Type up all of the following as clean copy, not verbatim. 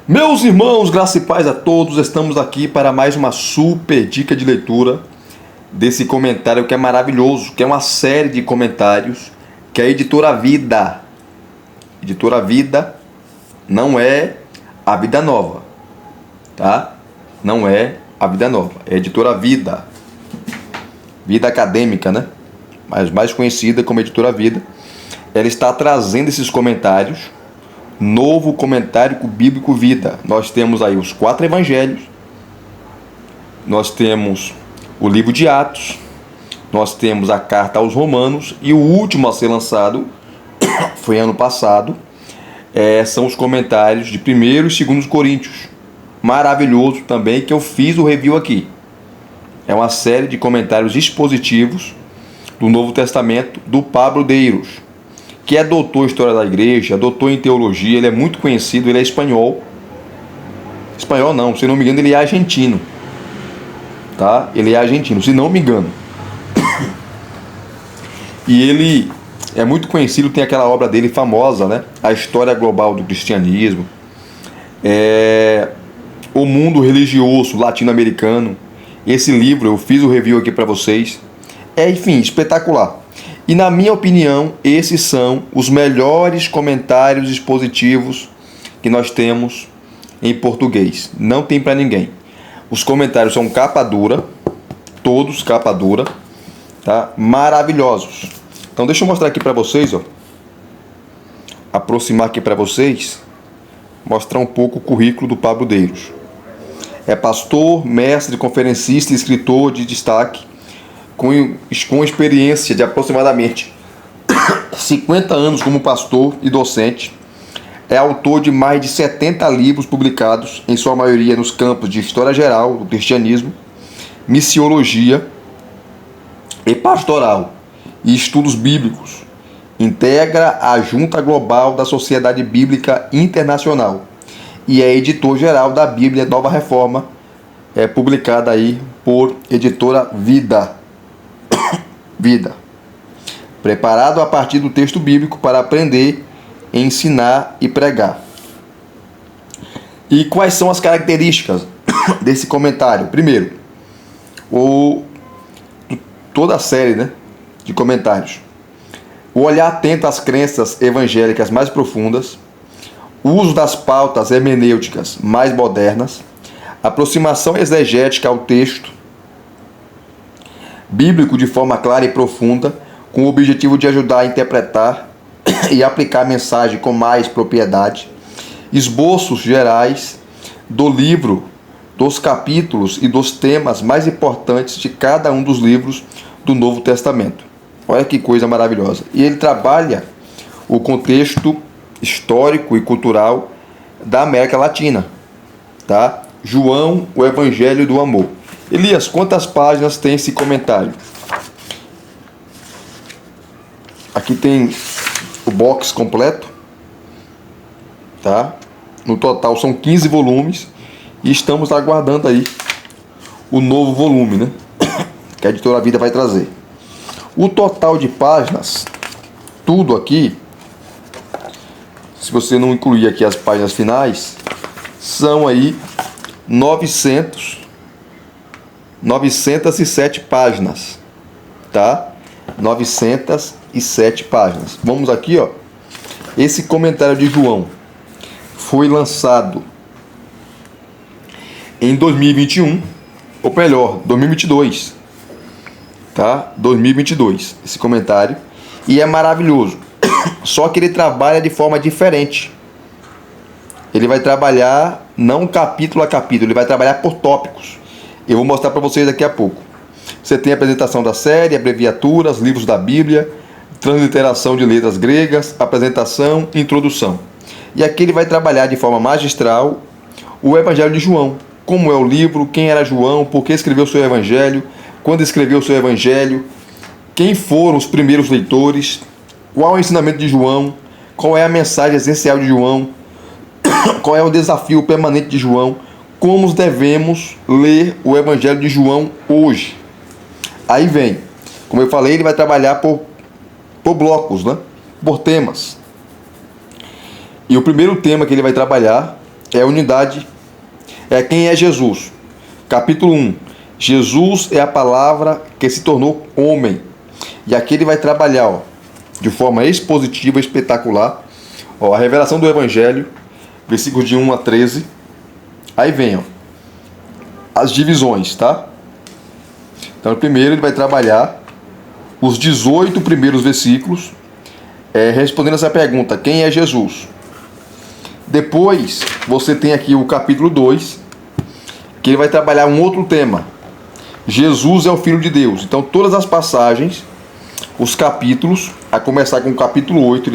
Meus irmãos, graça e paz a todos, estamos aqui para mais uma super dica de leitura desse comentário que é maravilhoso, que é uma série de comentários que a Editora Vida, não é a Vida Nova, tá? Não é a Vida Nova, é a Editora Vida, Vida Acadêmica, né? Mas mais conhecida como Editora Vida. Ela está trazendo esses comentários, novo comentário bíblico Vida. Nós temos aí os 4 evangelhos, nós temos o livro de Atos, nós temos a carta aos Romanos e o último a ser lançado foi ano passado, são os comentários de 1º e 2º Coríntios. Maravilhoso também, que eu fiz o review aqui. É uma série de comentários expositivos do Novo Testamento do Pablo Deiros, que é doutor em História da Igreja, doutor em Teologia, ele é muito conhecido, ele é espanhol. Espanhol não, se não me engano ele é argentino. Tá? Ele é argentino, se não me engano. E ele é muito conhecido, tem aquela obra dele famosa, né? A História Global do Cristianismo. O Mundo Religioso Latino-Americano. Esse livro, eu fiz o review aqui para vocês. Enfim, espetacular. E na minha opinião, esses são os melhores comentários expositivos que nós temos em português. Não tem para ninguém. Os comentários são capa dura, todos capa dura, tá? Maravilhosos. Então deixa eu mostrar aqui para vocês, ó. Aproximar aqui para vocês, mostrar um pouco o currículo do Pablo Deiros. É pastor, mestre, conferencista e escritor de destaque, com experiência de aproximadamente 50 anos como pastor e docente. É autor de mais de 70 livros publicados, em sua maioria nos campos de História Geral do Cristianismo, Missiologia e Pastoral e Estudos Bíblicos. Integra a Junta Global da Sociedade Bíblica Internacional e é editor-geral da Bíblia Nova Reforma, publicada aí por Editora Vida. Preparado a partir do texto bíblico para aprender, ensinar e pregar. E quais são as características desse comentário? Primeiro, toda a série, né, de comentários. O olhar atento às crenças evangélicas mais profundas, o uso das pautas hermenêuticas mais modernas, aproximação exegética ao texto bíblico de forma clara e profunda, com o objetivo de ajudar a interpretar e aplicar a mensagem com mais propriedade, esboços gerais do livro, dos capítulos e dos temas mais importantes de cada um dos livros do Novo Testamento. Olha que coisa maravilhosa. E ele trabalha o contexto histórico e cultural da América Latina, tá? João, o Evangelho do Amor. Elias, quantas páginas tem esse comentário? Aqui tem o box completo, tá? No total são 15 volumes e estamos aguardando aí o novo volume, né? Que a Editora Vida vai trazer. O total de páginas, tudo aqui, se você não incluir aqui as páginas finais, são aí 907 páginas, tá? 907 páginas. Vamos aqui, ó. Esse comentário de João foi lançado em 2021, ou melhor, 2022, tá? 2022, esse comentário. E é maravilhoso. Só que ele trabalha de forma diferente. Ele vai trabalhar não capítulo a capítulo, ele vai trabalhar por tópicos. Eu vou mostrar para vocês daqui a pouco. Você tem a apresentação da série, abreviaturas, livros da Bíblia, transliteração de letras gregas, apresentação e introdução. E aqui ele vai trabalhar de forma magistral o Evangelho de João. Como é o livro, quem era João, por que escreveu o seu Evangelho, quando escreveu o seu Evangelho, quem foram os primeiros leitores, qual é o ensinamento de João, qual é a mensagem essencial de João, qual é o desafio permanente de João, como devemos ler o Evangelho de João hoje. Aí vem, como eu falei, ele vai trabalhar por blocos, né? Por temas. E o primeiro tema que ele vai trabalhar é a unidade, é quem é Jesus. Capítulo 1. Jesus é a palavra que se tornou homem. E aqui ele vai trabalhar, ó, de forma expositiva, espetacular, ó, a revelação do Evangelho, versículos de 1 a 13. Aí vem, ó, as divisões, tá? Então, primeiro ele vai trabalhar os 18 primeiros versículos, respondendo essa pergunta: quem é Jesus? Depois, você tem aqui o capítulo 2, que ele vai trabalhar um outro tema. Jesus é o Filho de Deus. Então, todas as passagens, os capítulos, a começar com o capítulo 8,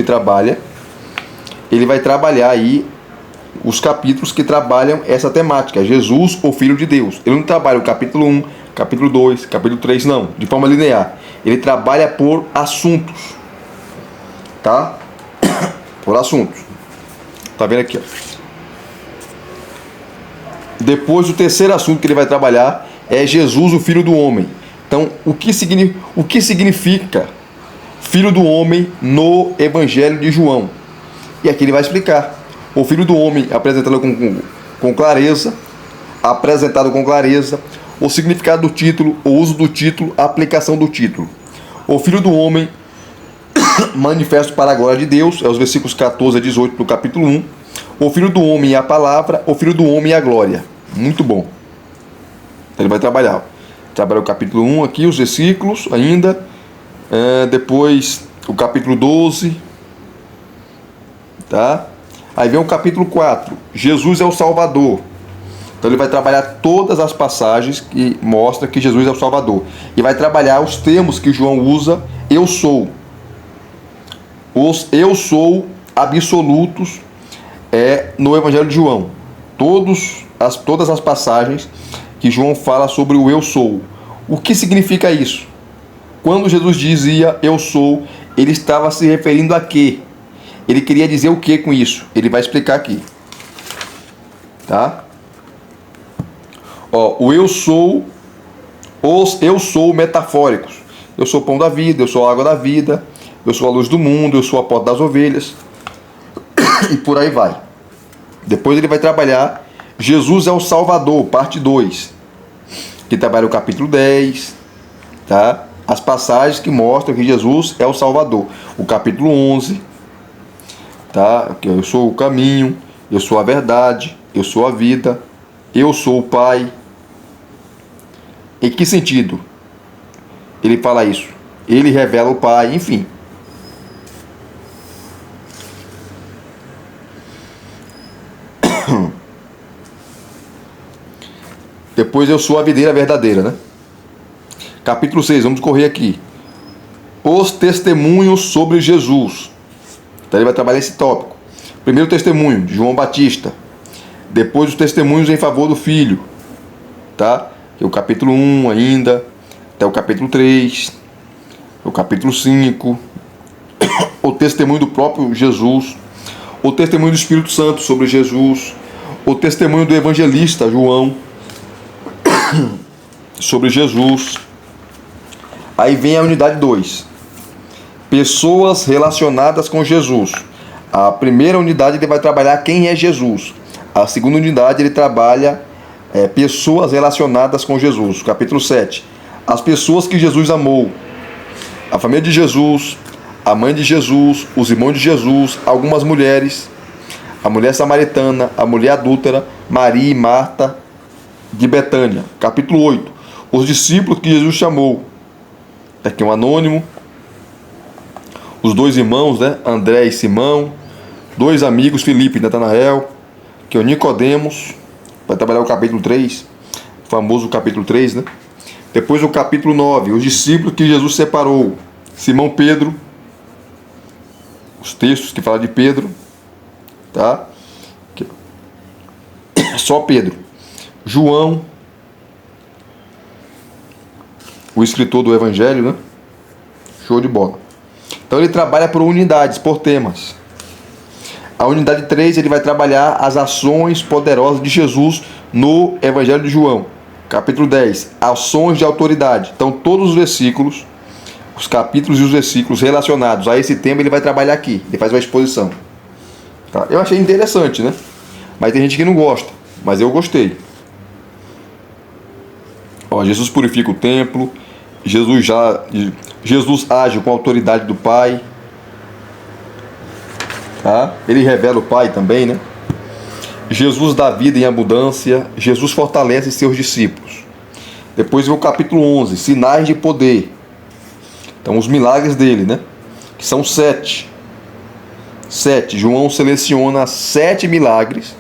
ele vai trabalhar aí os capítulos que trabalham essa temática, Jesus, o Filho de Deus. Ele não trabalha o capítulo 1, capítulo 2, capítulo 3, não, de forma linear. Ele trabalha por assuntos, tá? Por assuntos. Tá vendo aqui, ó. Depois, o terceiro assunto que ele vai trabalhar é Jesus, o Filho do Homem. Então, o que significa Filho do Homem no Evangelho de João? E aqui ele vai explicar. O Filho do Homem apresentado com clareza, o significado do título, o uso do título, a aplicação do título. O Filho do Homem manifesto para a glória de Deus, é os versículos 14 a 18 do capítulo 1. O Filho do Homem é a palavra, o Filho do Homem é a glória. Muito bom. Ele vai trabalhar o capítulo 1 aqui, os versículos ainda. Depois o capítulo 12. Tá? Aí vem o capítulo 4. Jesus é o Salvador. Então ele vai trabalhar todas as passagens que mostram que Jesus é o Salvador. E vai trabalhar os termos que João usa. Eu sou. Os eu sou absolutos no Evangelho de João. Todas as passagens que João fala sobre o eu sou. O que significa isso? Quando Jesus dizia eu sou, ele estava se referindo a quê? Ele queria dizer o que com isso? Ele vai explicar aqui. Tá? Ó, o eu sou, os eu sou metafóricos. Eu sou o pão da vida, eu sou a água da vida, eu sou a luz do mundo, eu sou a porta das ovelhas. E por aí vai. Depois ele vai trabalhar Jesus é o Salvador, parte 2. Que trabalha o capítulo 10. Tá? As passagens que mostram que Jesus é o Salvador. O capítulo 11. Tá? Eu sou o caminho, eu sou a verdade, eu sou a vida, eu sou o Pai. Em que sentido ele fala isso? Ele revela o Pai, enfim. Depois eu sou a videira verdadeira, né? Capítulo 6, vamos correr aqui. Os testemunhos sobre Jesus. Então ele vai trabalhar esse tópico. Primeiro testemunho, de João Batista. Depois os testemunhos em favor do Filho. Tá? Que é o capítulo 1 ainda, até o capítulo 3. O capítulo 5. O testemunho do próprio Jesus. O testemunho do Espírito Santo sobre Jesus. O testemunho do evangelista João sobre Jesus. Aí vem a unidade 2. Pessoas relacionadas com Jesus. A primeira unidade ele vai trabalhar quem é Jesus. A segunda unidade ele trabalha pessoas relacionadas com Jesus. Capítulo 7. As pessoas que Jesus amou. A família de Jesus, a mãe de Jesus, os irmãos de Jesus, algumas mulheres. A mulher samaritana, a mulher adúltera, Maria e Marta de Betânia. Capítulo 8. Os discípulos que Jesus chamou. Aqui um anônimo. Os dois irmãos, né? André e Simão. Dois amigos, Filipe e Natanael. Que é o Nicodemos. Vai trabalhar o capítulo 3. O famoso capítulo 3, né? Depois o capítulo 9. Os discípulos que Jesus separou. Simão Pedro. Os textos que falam de Pedro. Tá? Só Pedro. João. O escritor do Evangelho, né? Show de bola. Então ele trabalha por unidades, por temas. A unidade 3 ele vai trabalhar as ações poderosas de Jesus no Evangelho de João. Capítulo 10, ações de autoridade. Então todos os versículos, os capítulos e os versículos relacionados a esse tema ele vai trabalhar aqui. Ele faz uma exposição. Tá? Eu achei interessante, né? Mas tem gente que não gosta, mas eu gostei. Ó, Jesus purifica o templo, Jesus age com a autoridade do Pai, tá? Ele revela o Pai também, né? Jesus dá vida em abundância, Jesus fortalece seus discípulos. Depois vem o capítulo 11, sinais de poder. Então, os milagres dele, né? Que são 7. João seleciona 7 milagres.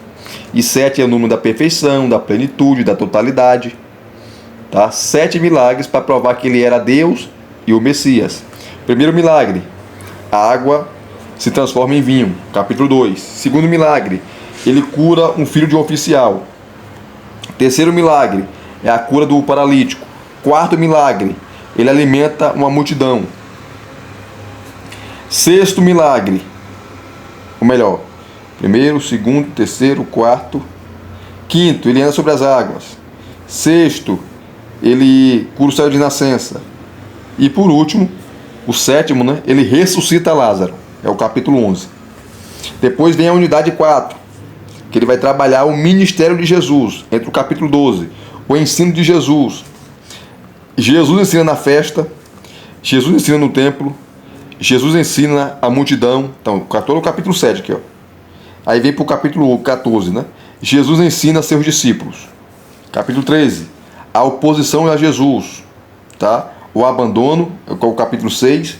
E 7 é o número da perfeição, da plenitude, da totalidade. Tá? 7 milagres para provar que ele era Deus e o Messias. Primeiro milagre, a água se transforma em vinho. Capítulo 2. Segundo milagre, ele cura um filho de um oficial. Terceiro milagre é a cura do paralítico. Quarto milagre, ele alimenta uma multidão. Sexto milagre, ou melhor, primeiro, segundo, terceiro, quarto. Quinto, ele anda sobre as águas. Sexto, ele cura o cego de nascença. E por último, o sétimo, né, ele ressuscita Lázaro. É o capítulo 11. Depois vem a unidade 4, que ele vai trabalhar o ministério de Jesus, entre o capítulo 12, o ensino de Jesus. Jesus ensina na festa, Jesus ensina no templo, Jesus ensina a multidão. Então, todo o capítulo 7 aqui, ó. Aí vem para o capítulo 14, né? Jesus ensina seus discípulos. Capítulo 13, a oposição a Jesus, tá? O abandono, é o capítulo 6,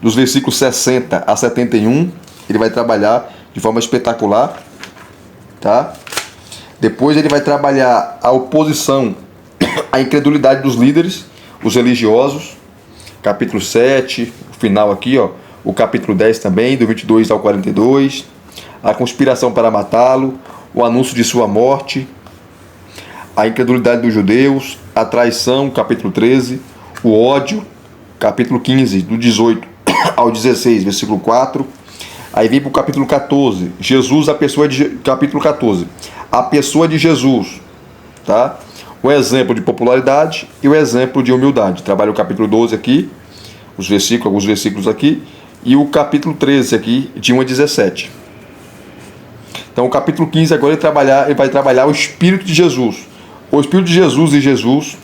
dos versículos 60 a 71, ele vai trabalhar de forma espetacular, tá? Depois ele vai trabalhar a oposição à incredulidade dos líderes, os religiosos, capítulo 7, o final aqui, ó, o capítulo 10 também, do 22 ao 42, a conspiração para matá-lo, o anúncio de sua morte, a incredulidade dos judeus, a traição, capítulo 13, o ódio, capítulo 15, do 18 ao 16, versículo 4. Aí vem para o capítulo 14, Jesus, a pessoa de capítulo 14, a pessoa de Jesus, tá? O exemplo de popularidade e o exemplo de humildade. Trabalha o capítulo 12 aqui, alguns versículos aqui, e o capítulo 13 aqui, de 1 a 17. Então o capítulo 15 agora ele vai trabalhar o Espírito de Jesus. O Espírito de Jesus e Jesus,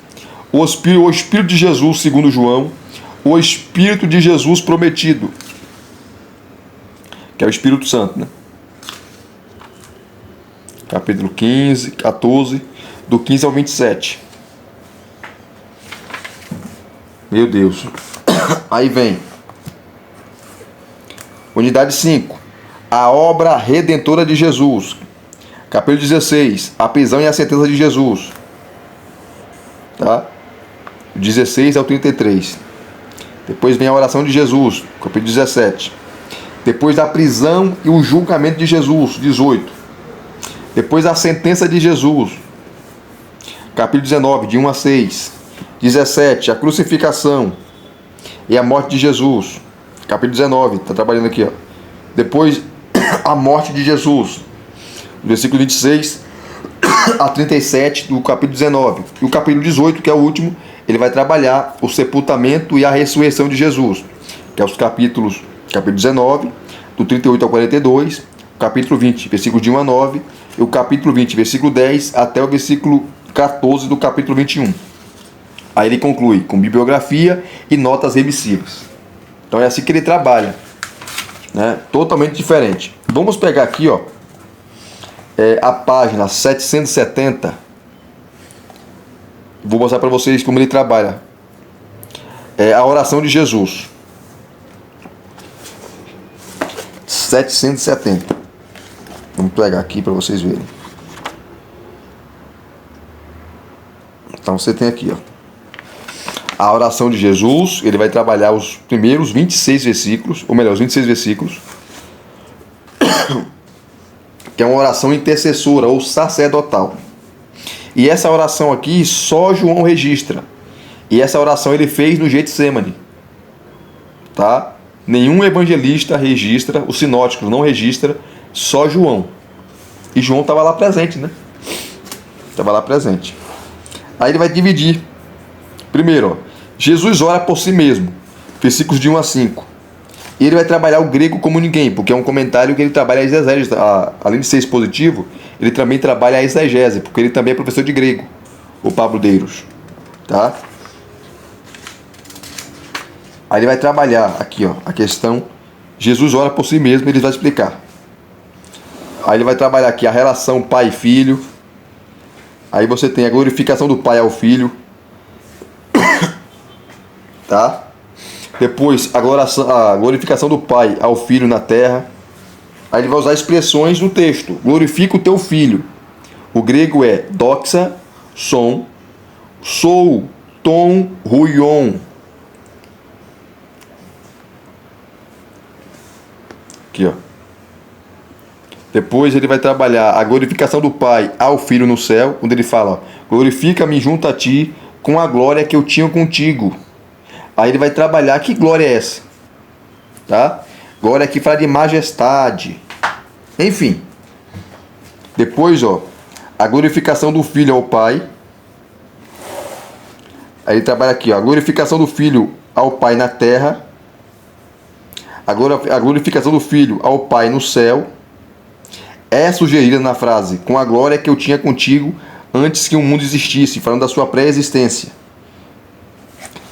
o Espírito de Jesus segundo João, o Espírito de Jesus prometido, que é o Espírito Santo, né? Capítulo 15, 14, do 15 ao 27. Meu Deus. Aí vem. Unidade 5. A obra redentora de Jesus. Capítulo 16. A prisão e a sentença de Jesus. Tá? 16 ao 33. Depois vem a oração de Jesus. Capítulo 17. Depois da prisão e o julgamento de Jesus, 18. Depois a sentença de Jesus, capítulo 19, de 1 a 6. 17, a crucificação e a morte de Jesus, capítulo 19, está trabalhando aqui, ó. Depois a morte de Jesus, versículo 26 a 37 do capítulo 19. E o capítulo 18, que é o último, ele vai trabalhar o sepultamento e a ressurreição de Jesus, que é os capítulo 19, do 38 ao 42, capítulo 20, versículo de 1 a 9, e o capítulo 20, versículo 10, até o versículo 14 do capítulo 21. Aí ele conclui com bibliografia e notas remissivas. Então é assim que ele trabalha, né? Totalmente diferente. Vamos pegar aqui, ó, a página 770. Vou mostrar para vocês como ele trabalha. A oração de Jesus. 770. Vamos pegar aqui para vocês verem. Então você tem aqui, ó, a oração de Jesus. Ele vai trabalhar os primeiros 26 versículos, ou melhor, os 26 versículos, que é uma oração intercessora ou sacerdotal. E essa oração aqui só João registra. E essa oração ele fez no Getsemane, tá? Nenhum evangelista registra, os sinóticos não registram, só João. E João estava lá presente, né? Estava lá presente. Aí ele vai dividir. Primeiro, ó, Jesus ora por si mesmo, versículos de 1 a 5. E ele vai trabalhar o grego como ninguém, porque é um comentário que ele trabalha as exégetas, além de ser expositivo, ele também trabalha a exegese, porque ele também é professor de grego, o Pablo Deiros, tá? Aí ele vai trabalhar aqui, ó, a questão, Jesus ora por si mesmo, ele vai explicar. Aí ele vai trabalhar aqui a relação pai e filho. Aí você tem a glorificação do pai ao filho, tá? Depois a glorificação do pai ao filho na terra. Aí ele vai usar expressões no texto. Glorifica o teu filho. O grego é doxa, som, sou, tom, ruion. Aqui, ó. Depois ele vai trabalhar a glorificação do Pai ao Filho no céu, onde ele fala, ó, glorifica-me junto a ti com a glória que eu tinha contigo. Aí ele vai trabalhar, que glória é essa? Tá? Glória aqui fala de majestade. Enfim. Depois, ó, a glorificação do Filho ao Pai. Aí ele trabalha aqui, ó, a glorificação do Filho ao Pai na terra. A glorificação do Filho ao Pai no céu é sugerida na frase com a glória que eu tinha contigo antes que o mundo existisse, falando da sua pré-existência.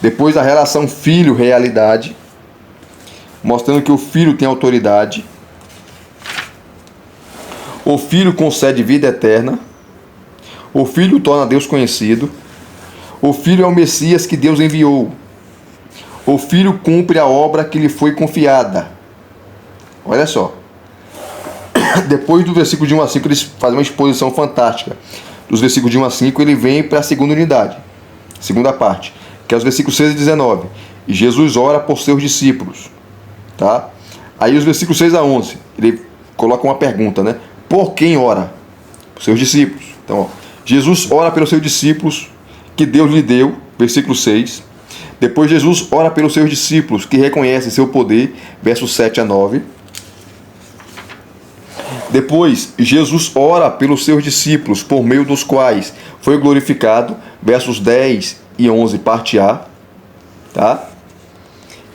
Depois a relação filho-realidade, mostrando que o filho tem autoridade. O filho concede vida eterna. O filho torna Deus conhecido. O filho é o Messias que Deus enviou. O filho cumpre a obra que lhe foi confiada. Olha só. Depois do versículo de 1 a 5, eles fazem uma exposição fantástica. Dos versículos de 1 a 5, ele vem para a segunda unidade, segunda parte, que é os versículos 6 e 19. E Jesus ora por seus discípulos. Tá? Aí os versículos 6 a 11, ele coloca uma pergunta, né? Por quem ora? Por seus discípulos. Então, ó, Jesus ora pelos seus discípulos que Deus lhe deu, versículo 6. Depois Jesus ora pelos seus discípulos que reconhecem seu poder, versos 7 a 9. Depois, Jesus ora pelos seus discípulos, por meio dos quais foi glorificado, versos 10 e 11, parte A. Tá?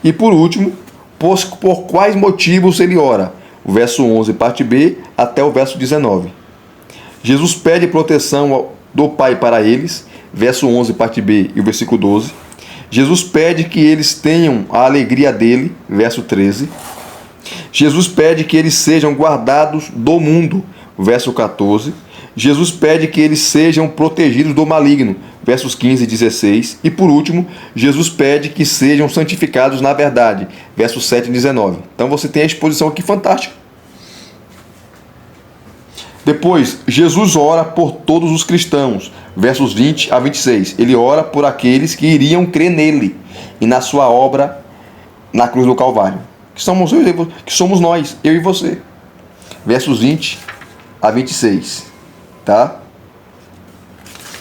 E por último, por quais motivos ele ora? O verso 11, parte B, até o verso 19. Jesus pede proteção do Pai para eles, verso 11, parte B e o versículo 12. Jesus pede que eles tenham a alegria dele, verso 13. Jesus pede que eles sejam guardados do mundo, verso 14. Jesus pede que eles sejam protegidos do maligno, versos 15 e 16. E por último, Jesus pede que sejam santificados na verdade, versos 7 e 19. Então você tem a exposição aqui fantástica. Depois, Jesus ora por todos os cristãos, versos 20 a 26. Ele ora por aqueles que iriam crer nele e na sua obra na cruz do Calvário. Que somos nós, eu e você. Versos 20 a 26. Tá?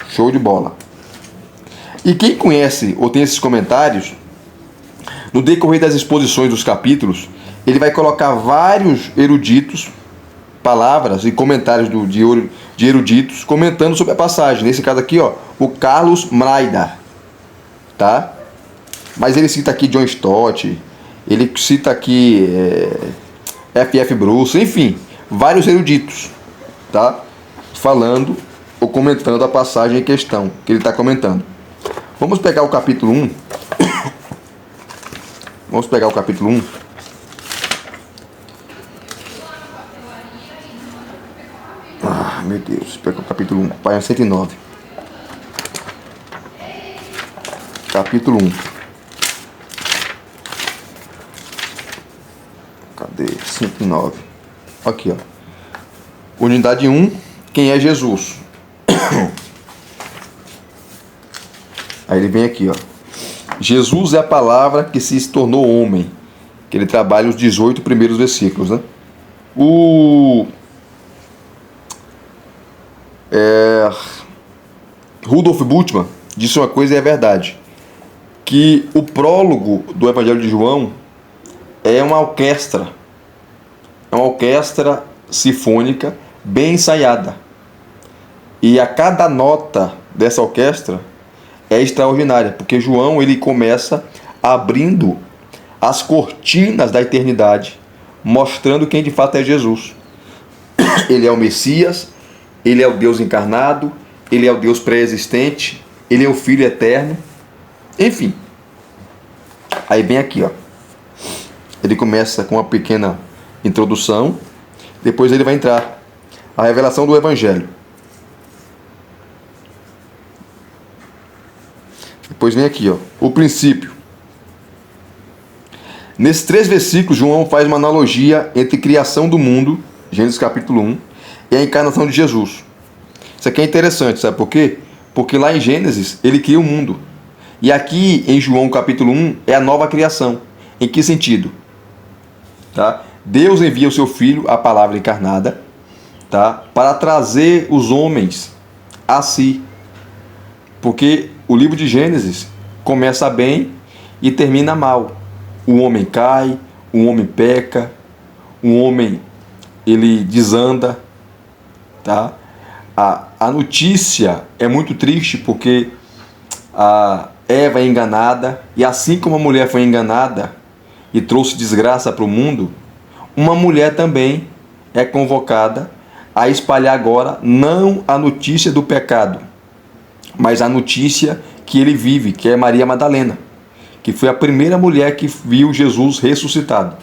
Show de bola. E quem conhece ou tem esses comentários, no decorrer das exposições dos capítulos, ele vai colocar vários eruditos, palavras e comentários de eruditos comentando sobre a passagem. Nesse caso aqui, ó, o Carlos Mraida. Tá? Mas ele cita aqui John Stott, ele cita aqui F.F. Bruce, enfim, vários eruditos, tá? Falando ou comentando a passagem em questão que ele está comentando. Vamos pegar o capítulo 1. Vamos pegar o capítulo 1. Ah, meu Deus, pega o capítulo 1, página 109. Capítulo 1. Cadê? 109. Aqui, ó. Unidade 1, quem é Jesus? Aí ele vem aqui, ó. Jesus é a palavra que se tornou homem. Que ele trabalha os 18 primeiros versículos, né? Rudolf Bultmann disse uma coisa e é verdade. Que o prólogo do Evangelho de João é uma orquestra. É uma orquestra sinfônica bem ensaiada. E a cada nota dessa orquestra é extraordinária, porque João ele começa abrindo as cortinas da eternidade, mostrando quem de fato é Jesus. Ele é o Messias, Ele é o Deus encarnado, ele é o Deus pré-existente, ele é o Filho eterno. Enfim. Aí bem aqui, ó. Ele começa com uma pequena introdução, depois ele vai entrar a revelação do Evangelho. Depois vem aqui, ó, o princípio. Nesses 3 versículos, João faz uma analogia entre a criação do mundo, Gênesis capítulo 1, e a encarnação de Jesus. Isso aqui é interessante, sabe por quê? Porque lá em Gênesis, ele cria o mundo. E aqui em João capítulo 1, é a nova criação. Em que sentido? Tá? Deus envia o seu Filho, a palavra encarnada, tá? Para trazer os homens a si. Porque o livro de Gênesis começa bem e termina mal. O homem cai, o homem peca, o homem ele desanda, tá? A notícia é muito triste porque a Eva é enganada, e assim como a mulher foi enganada e trouxe desgraça para o mundo, uma mulher também é convocada a espalhar agora não a notícia do pecado, mas a notícia que ele vive, que é Maria Madalena, que foi a primeira mulher que viu Jesus ressuscitado.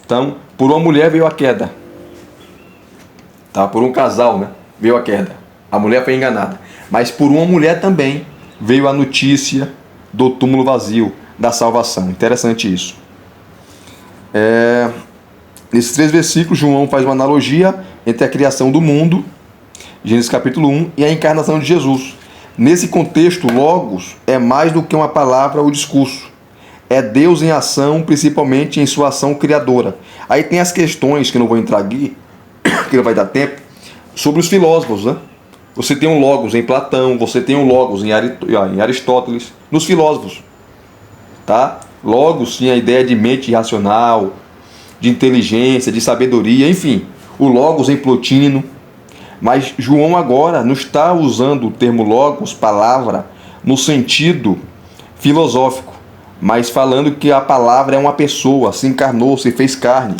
Então, por uma mulher veio a queda. Tá? Por um casal, né? Veio a queda. A mulher foi enganada. Mas por uma mulher também veio a notícia do túmulo vazio, da salvação. Interessante isso. Nesses 3 versículos, João faz uma analogia entre a criação do mundo, Gênesis capítulo 1, e a encarnação de Jesus. Nesse contexto, Logos é mais do que uma palavra ou discurso. É Deus em ação, principalmente em sua ação criadora. Aí tem as questões, que eu não vou entrar aqui, que não vai dar tempo, sobre os filósofos, né? Você tem um Logos em Platão, você tem um Logos em Aristóteles, nos filósofos. Tá? Logos tinha a ideia de mente racional, de inteligência, de sabedoria, enfim. O Logos em Plotino. Mas João agora não está usando o termo Logos, palavra, no sentido filosófico, mas falando que a palavra é uma pessoa, se encarnou, se fez carne.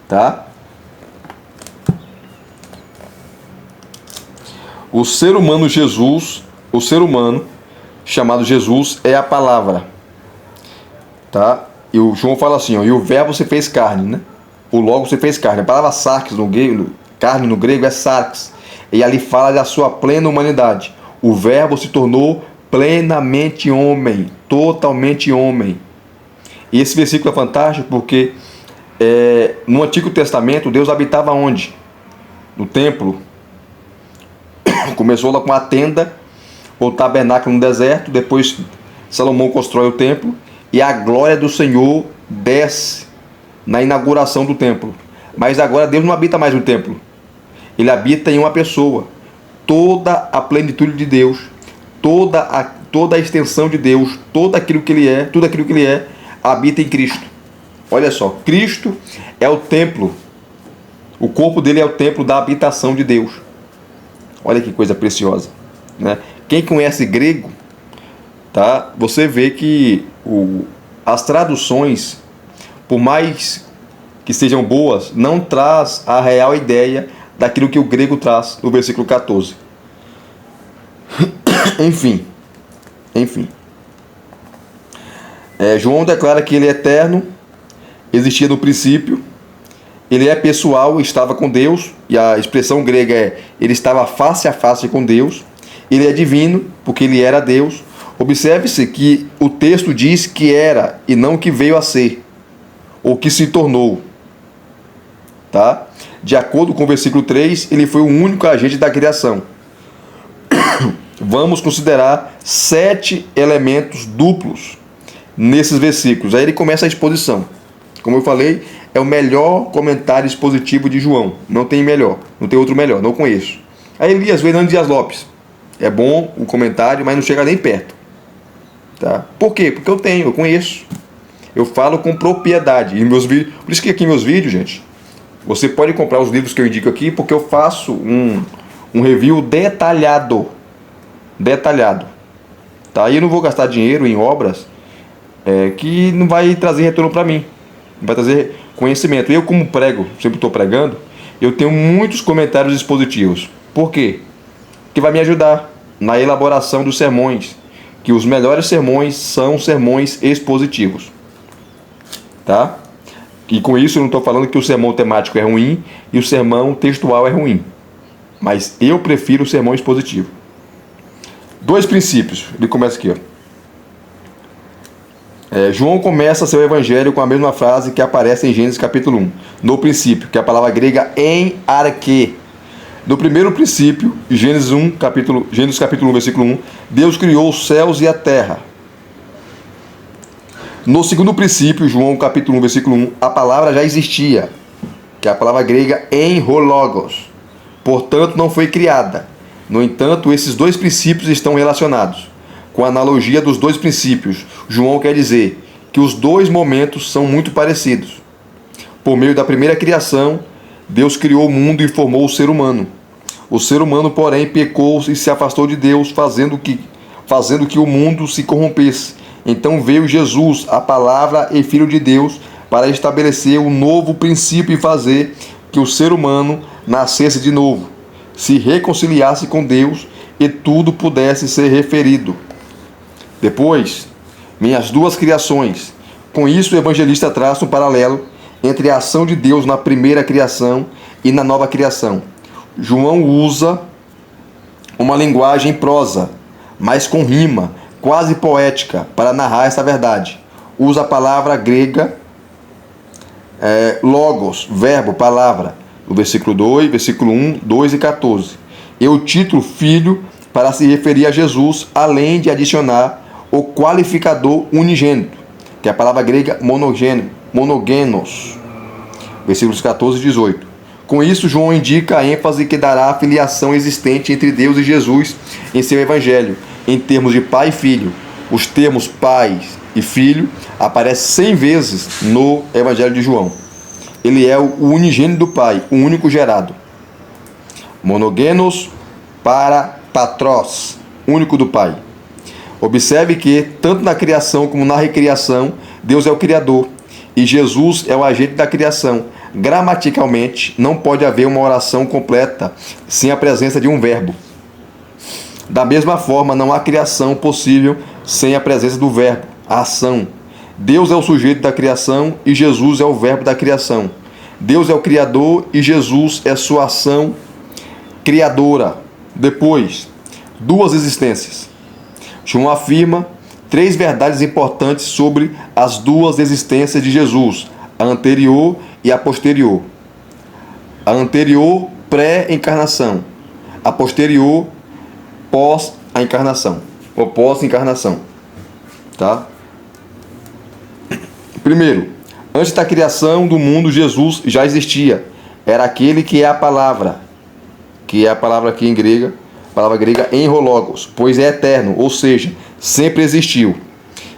Tá? O ser humano Jesus, o ser humano chamado Jesus é a palavra. Tá? E o João fala assim, ó, e o verbo se fez carne, né? O Logos se fez carne. A palavra sarx no grego, carne no grego é sarx. E ali fala da sua plena humanidade. O verbo se tornou plenamente homem, totalmente homem. E esse versículo é fantástico porque no Antigo Testamento Deus habitava onde? No templo. Começou lá com a tenda, o tabernáculo no deserto, depois Salomão constrói o templo e a glória do Senhor desce na inauguração do templo. Mas agora Deus não habita mais no templo. Ele habita em uma pessoa. Toda a plenitude de Deus, toda a extensão de Deus, tudo aquilo que Ele é, habita em Cristo. Olha só, Cristo é o templo. O corpo dele é o templo da habitação de Deus. Olha que coisa preciosa, né? Quem conhece grego, tá? Você vê que as traduções, por mais que sejam boas, não traz a real ideia daquilo que o grego traz no versículo 14. Enfim. João declara que ele é eterno, existia no princípio, ele é pessoal, estava com Deus, e a expressão grega é ele estava face a face com Deus. Ele é divino, porque ele era Deus. Observe-se que o texto diz que era e não que veio a ser, ou que se tornou. Tá? De acordo com o versículo 3, ele foi o único agente da criação. Vamos considerar 7 elementos duplos nesses versículos. Aí ele começa a exposição. Como eu falei, é o melhor comentário expositivo de João. Não tem melhor, não tem outro melhor, não conheço. Aí Elias Fernando Dias Lopes. É bom o comentário, mas não chega nem perto. Tá? Por quê? Porque eu conheço. Eu falo com propriedade. E meus vídeos, por isso que aqui meus vídeos, gente, você pode comprar os livros que eu indico aqui, porque eu faço um review detalhado. Tá? E eu não vou gastar dinheiro em obras que não vai trazer retorno para mim. Não vai trazer conhecimento. Eu, como prego, sempre estou pregando, eu tenho muitos comentários expositivos. Por quê? Que vai me ajudar na elaboração dos sermões, que os melhores sermões são sermões expositivos, tá? E com isso eu não estou falando que o sermão temático é ruim e o sermão textual é ruim, mas eu prefiro o sermão expositivo. 2 princípios, ele começa aqui, ó. João começa seu evangelho com a mesma frase que aparece em Gênesis capítulo 1, no princípio, que é a palavra grega em arquê. No primeiro princípio, Gênesis capítulo 1, versículo 1, Deus criou os céus e a terra. No segundo princípio, João capítulo 1, versículo 1, a palavra já existia, que é a palavra grega em logos. Portanto, não foi criada. No entanto, esses 2 princípios estão relacionados. Com a analogia dos 2 princípios, João quer dizer que os 2 momentos são muito parecidos. Por meio da primeira criação, Deus criou o mundo e formou o ser humano. O ser humano, porém, pecou e se afastou de Deus, fazendo que o mundo se corrompesse. Então veio Jesus, a palavra e Filho de Deus, para estabelecer um novo princípio e fazer que o ser humano nascesse de novo, se reconciliasse com Deus e tudo pudesse ser referido. Depois, minhas 2 criações. Com isso, o evangelista traça um paralelo entre a ação de Deus na primeira criação e na nova criação. João usa uma linguagem prosa, mas com rima, quase poética, para narrar essa verdade. Usa a palavra grega logos, verbo, palavra, no versículo 2, versículo 1, 2 e 14. E o título filho para se referir a Jesus, além de adicionar o qualificador unigênito, que é a palavra grega monogenos, versículos 14 e 18. Com isso, João indica a ênfase que dará à filiação existente entre Deus e Jesus em seu evangelho, em termos de pai e filho. Os termos pai e filho aparecem 100 vezes no evangelho de João. Ele é o unigênito do pai, o único gerado. Monogenos para patros, único do pai. Observe que, tanto na criação como na recriação, Deus é o Criador e Jesus é o agente da criação. Gramaticalmente, não pode haver uma oração completa sem a presença de um verbo. Da mesma forma, não há criação possível sem a presença do verbo, a ação. Deus é o sujeito da criação e Jesus é o verbo da criação. Deus é o Criador e Jesus é sua ação criadora. Depois, 2 existências. João afirma 3 verdades importantes sobre as 2 existências de Jesus, a anterior e a posterior. A anterior, pré-encarnação. A posterior, pós a encarnação. Ou pós-encarnação. Tá? Primeiro, antes da criação do mundo, Jesus já existia. Era aquele que é a palavra, que é a palavra aqui em grega, palavra grega enrologos, pois é eterno, ou seja, sempre existiu.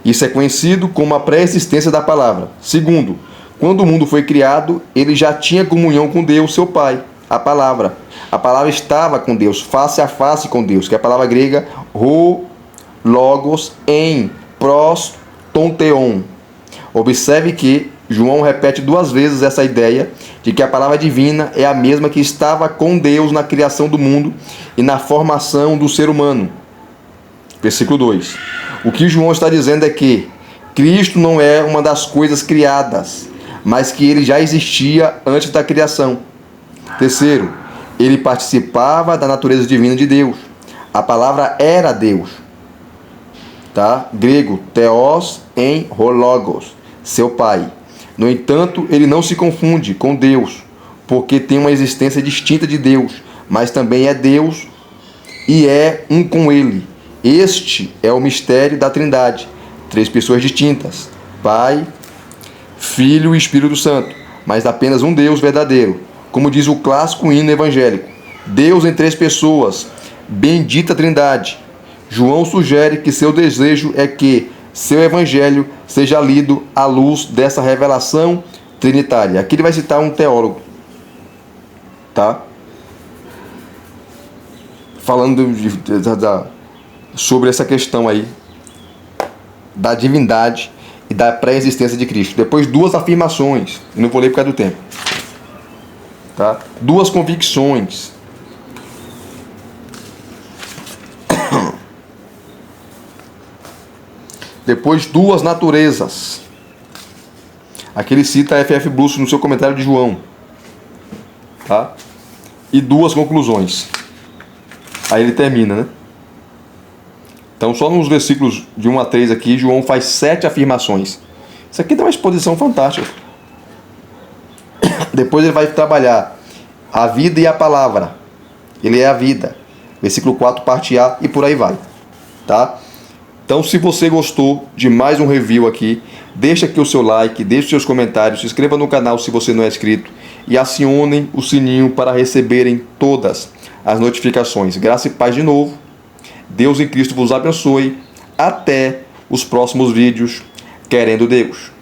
Isso é conhecido como a pré-existência da palavra. Segundo, quando o mundo foi criado, ele já tinha comunhão com Deus, seu Pai, a palavra. A palavra estava com Deus, face a face com Deus, que é a palavra grega logos em pros tonteon. Observe que João repete 2 vezes essa ideia de que a palavra divina é a mesma que estava com Deus na criação do mundo e na formação do ser humano. Versículo 2. O que João está dizendo é que Cristo não é uma das coisas criadas, mas que ele já existia antes da criação. Terceiro, ele participava da natureza divina de Deus. A palavra era Deus. Tá? Grego, theos em logos, seu pai. No entanto, ele não se confunde com Deus, porque tem uma existência distinta de Deus, mas também é Deus e é um com ele. Este é o mistério da Trindade, 3 pessoas distintas, Pai, Filho e Espírito Santo, mas apenas um Deus verdadeiro, como diz o clássico hino evangélico. Deus em 3 pessoas, bendita Trindade. João sugere que seu desejo é que seu evangelho seja lido à luz dessa revelação trinitária. Aqui ele vai citar um teólogo, tá? Falando sobre essa questão aí da divindade e da pré-existência de Cristo. Depois 2 afirmações, eu não vou ler por causa do tempo, tá? 2 convicções. Depois, 2 naturezas. Aqui ele cita a F.F. Bruce no seu comentário de João, tá? E 2 conclusões. Aí ele termina, né? Então, só nos versículos de 1 a 3 aqui, João faz 7 afirmações. Isso aqui dá uma exposição fantástica. Depois ele vai trabalhar a vida e a palavra. Ele é a vida. Versículo 4, parte A, e por aí vai, tá? Então, se você gostou de mais um review aqui, deixa aqui o seu like, deixe os seus comentários, se inscreva no canal se você não é inscrito e acionem o sininho para receberem todas as notificações. Graça e paz de novo. Deus em Cristo vos abençoe. Até os próximos vídeos, querendo Deus.